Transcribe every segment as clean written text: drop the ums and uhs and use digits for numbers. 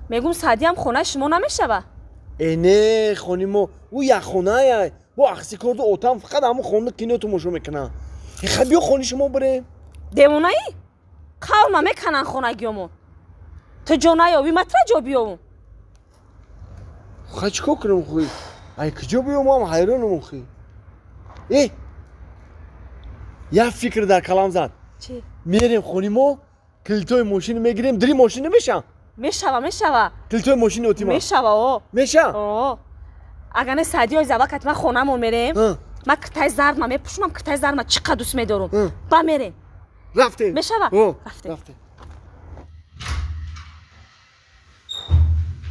میگم سعدی هم خونه شما نمیشوه. نه خانیمو او یک خونه با اخسی کرده اوتام فقط همون خونه کینو تو مشو میکنه. خب بیا خونه شما بره. دیوونه ای؟ قوم میکنن خونگیامو. تو جا نیابی متر جا بیام. خب چیکار کنم خوی؟ ای کجا بیام هم حیرانم خوی. یه فکر در کلام زد. چی؟ میریم خونیمو کلیتای ماشین میگیریم دری ماشین نمیشم. میشوه. کلیتای ماشین اوتیما. میشوه. میشه. اگر نه سعدی های زبا ما خونمون میریم. ما کتای زرد ما میپوشونم کتای زرد ما چقدر دوست میدارم. با میریم. رفته. میشوه. رفته.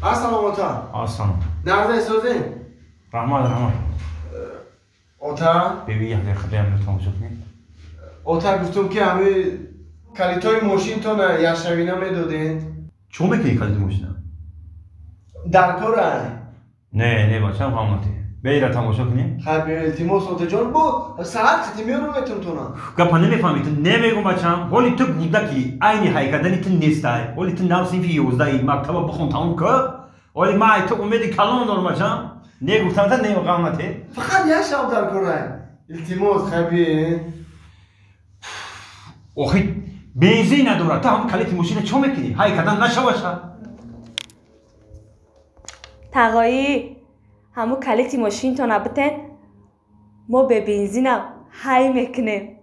السلام اوتا. السلام. نرده سوزین؟ رحمان. اوتا؟ ببین یه دقیقه هم تماشا کنید. اوتا گفتم که همه کلیتای ماشین تو نه یا شبینه میدادین؟ چون میکنی کلیت ماشین؟ در کاره؟ نه بچه هم قامتی. بیره تماشا کنیم؟ خب التماس اوتا جان با ساعت خطی میارو میتون تو نه. گپا نمیفهمی تو نمیگم بچه هم ولی تو گودکی اینی حقیقتنی تو نیستی ولی تو نو سینفی 11 مکتبه بخون تموم که ولی ما تو امیدی کلام دارم بچه هم نگفتم تا نیم قامتی فقط یه شب در کاره التماس خبی اوخی بنزین نداره تا هم کلیت ماشین چون میکنی حقیقتا نشوشه تقایی همو کلیت ماشین تو نبتن ما به بنزینم های میکنیم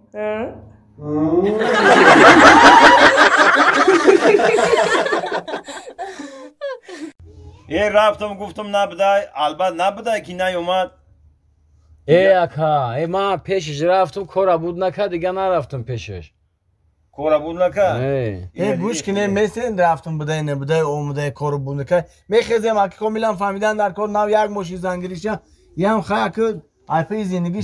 یه رفتم گفتم نبدای البته نبدای که نیومد اکا من پیشش رفتم کارا بود نکرد دیگه نرفتم پیشش کارا بود نکرد گوش کنه مثل رفتم بودای نبودای اومده کارو بود نکرد میخیزم اگه کاملا فهمیدن در کار نو یک ماشین زنگیریش یه هم خیلی که ایپی زندگی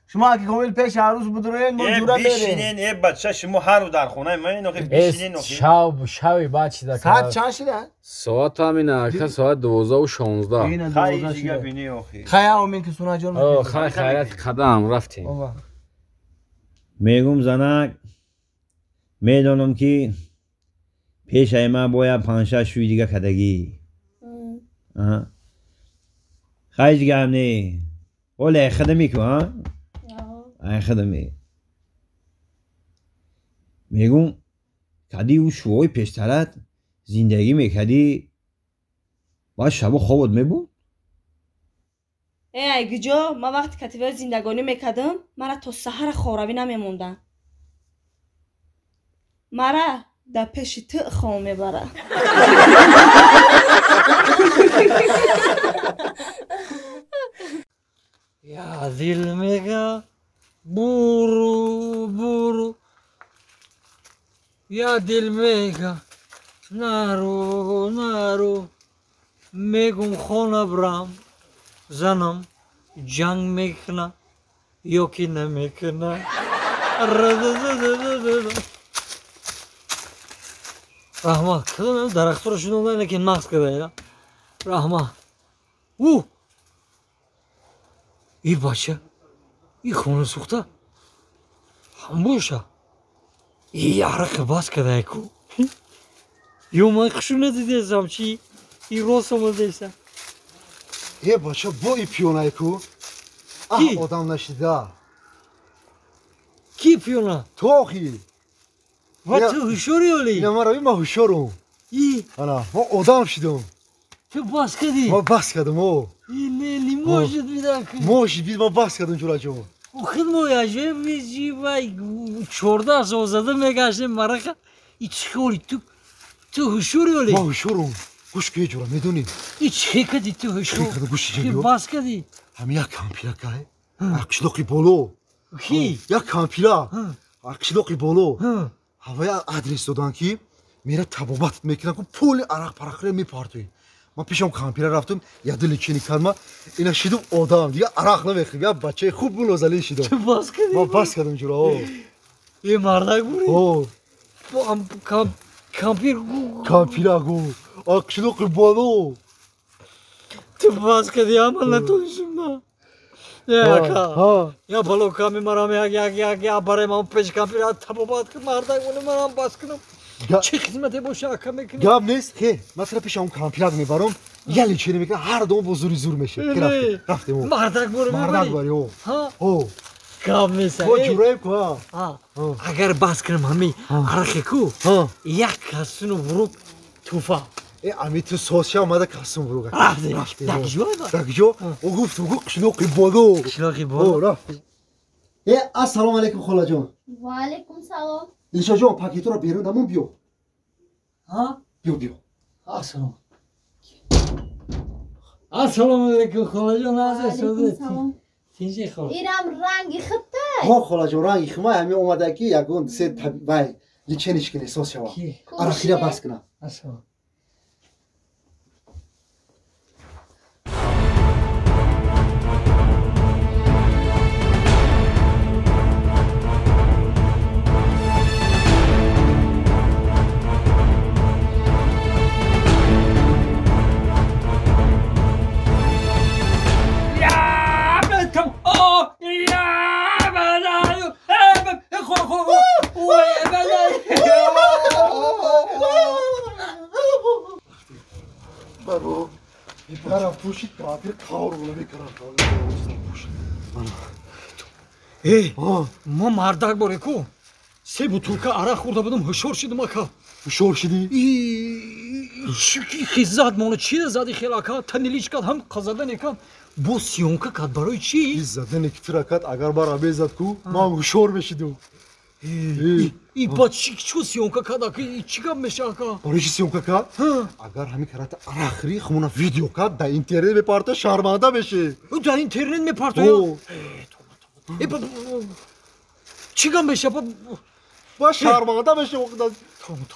شما اگه کامل پیش هر روز بدروین موجوده برین بشینین بچه شما هر رو در خونه من نخی بشینین نخی شوی بچه در ساعت چند شده؟ ساعت همینه که ساعت 12 و 16 خیلی دیگه بینی اخی خیلی همین که سونا جان خیلی خیلیت قدم رفتیم میگم زنک میدانم که پیش من باید 5-6 شوی دیگه کدگی خیلی دیگه هم نه ولی خدمی که ها خدمی میگم کدی او شوی پیشترت زندگی میکدی باید شب خوابت میبود ای گجا ما وقتی کتیبه زندگانی میکدم مرا تا سحر خوراوی نمیموندن مرا در پیش تو خواه میبره یا دل میگه برو یا دل میگه نرو میگم خونه برم زنم جنگ میکنه یا که نمیکنه رحمه کدام درخت رو شنونده اینه که نقص کرده رحمه او ای بچه ای خونه سوخته خاموشه ای عرق باز کرده ایکو یو من خشو ندیدیزم چی ای روز آمدیسم ای بچه با ای پیونه ایکو آدم نشیده کی پیونه؟ تو آخی و تو هشوری اولی؟ نه من روی ما هشورم ای انا ما آدم شدم تو باز کردی؟ ما بس کردم ای لیلی موشد بیدن که موشد بید ما بس کردم جورا جو خود مویاجه بیجی وای 14 سوزده میگشته مرخه ای چیکاری تو هشوری اولی؟ ما هشورم گوش که جورا میدونی ای چی کردی تو هشور؟ چی کردم گوش که جو باز کردی؟ هم یک کامپیلا که اکشلوقی بولو کی؟ یک کامپیلا اکشلوقی بولو هوای آدرس دادن که میره تبابت میکنن که پول عرق پرخره میپارتوی من پیشم کامپیلا رفتم یه دل چینی کردم اینا شیدم آدم دیگه عرق نمیخوام یا بچه خوب بلوزلی شیدم تو باز کردی؟ ما باز کردم جورا یه مردک بوری؟ کامپیلا گو اکشلوقی بولو تو باز کردی عمل نتونشم نه یا بلو کامی مرام یا برای من پیش کامپیلا تبابت که مردک بونه مرام باز کنم چه خدمتی باشه اکا میکنی؟ گاب نیست خیر من طرف پیش اون کامپیرات میبرم یه لیچینی میکنه هر دوم با زوری زور میشه رفتیم او مردک برو مردک باری او او کام میسه با جورایب که اگر بس کنم همی عرقی کو یک کسونو برو توفا امی تو سوسیا اومده کسون برو رفتیم دکجو او گفت او گفت قشلوقی بادو قشلوقی بادو رفتیم السلام علیکم خاله جان و علیکم سلام لیشا جان پاکیتو رو بیرون دمون بیو بیو السلام علیکم خاله جان نازه شده علیکم سلام تینجی خور ایرم رنگی خطه خاله جان رنگی خما همی اومده کی یگون سه وای لیچنش کنه سوسیا عرقیره بس کنه السلام برو برم پوشید کافر کار رو میکنم ما مردک باره کو سه بوتولکا عرق خورده بودم هشور شدم اکا هشور شدی؟ شکی خیزاد مانو چی زدی خیلی اکا تنیلیش کد هم قزدن یکم بو سیونکا کد برای چی؟ زدن اکتر کد اگر برا بیزد کو ما هشور بشیدم ای با چو سیونکا کد اکا چی کم میشه اکا؟ برای چی سیونکا کد؟ اگر همین کرات عرق ری خمونا ویدیو کد در اینترنت بپارته شرمنده بشه در اینترنت میپارته یا؟ چی کم بشه؟ با شرمنده بشه وقت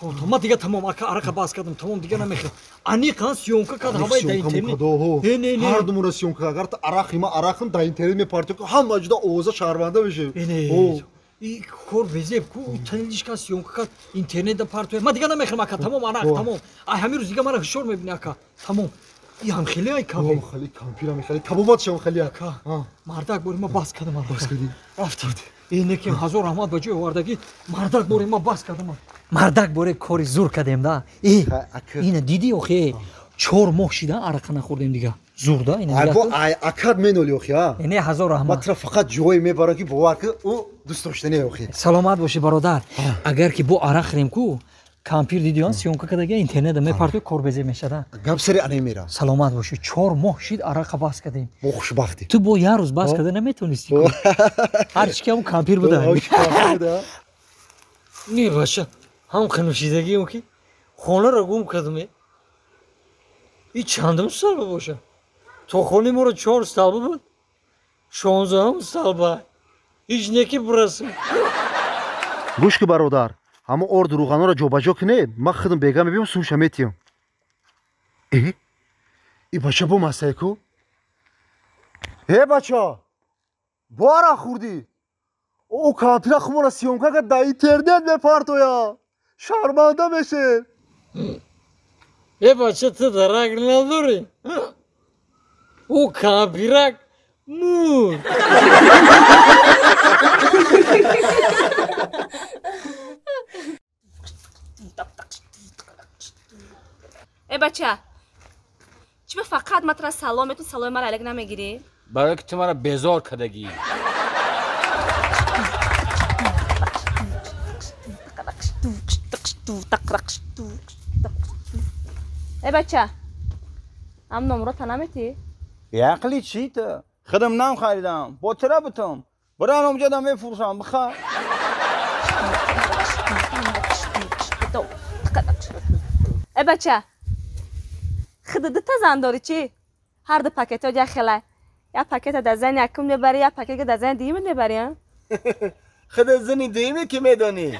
تمام ما دیگه تمام اکا عرق باز کردم تمام دیگه نمیخوام انیقا سیونکا کد همه در اینترنت هر دومون سیونکا اگر عرق ما عرقم در اینترنت میپارته که هم وجدا اوزا شرمنده بشه ای کور بزیب کو تنیلیش کد سیونکا کد اینترنت در پارته ما دیگه نمیخوام اکا تمام عرق تمام همین روز دیگه من هشور میبینی اکا تمام ای هم خیلی ای کافی خیلی کامپیرا میخوای تبوبات شم خیلی اکا مردک بوری ما باز کردم رفتیم اینه که حضور احمد بجای واردگی مردک بوری ما باز کردم مردک بوری کاری زور کردیم دا اینه دیدی اوخی 4 ماه شده عرق نخوردیم دیگه زور دا اینه دیگه اکاد منولی اوخی اینه حضور احمد ما فقط جوی میبره که باور که او دوست داشتنی اوخی سلامت باشی برادر اگر که بو عرق خریم کو کامپیر دیدیان سیونکا کداگه اینترنت میپارته کوربزی میشدن گپ سری انی میرا سلامت باشی 4 ماه شید عرق باز کردیم خوشبختی تو با یه روز باز کرده نمیتونستی هر چی که اون کامپیر بوده نی باشه هم خنوشیدگی اون که خونه را گم کردم این چندم سال باشه تو خونه ما رو 4 سال بود 16 سال بعد هیچ نکی برسیم گوش که برادر همه اور دروغانا را جابجا کنه ما خودم بیگا میبیم سوش میتیم ای بچه با مسئله کو بچه بارا خوردی او کامپیرا خمونا سیونکا که در اینترنت بپارتو یا شرمنده بشه بچه تو درک نداری او کامپیرک مون ای بچه چی به فقط مطرح سلامتون سلام مرا علیک نمیگیری؟ برای که تو مرا بیزار کدگی ای بچه هم نمرو تنمیتی؟ عقلی چی تو؟ خودم نام خریدم با تره بتم برای اونجا دم میفروشم بخواه ای بچه خودت زن داری چی؟ هر دو پاکت ها جا خیلی یا پاکت در زن یکم میبری یا پاکت در زن دیگه میبری ها؟ خود زنی دیمه که میدانی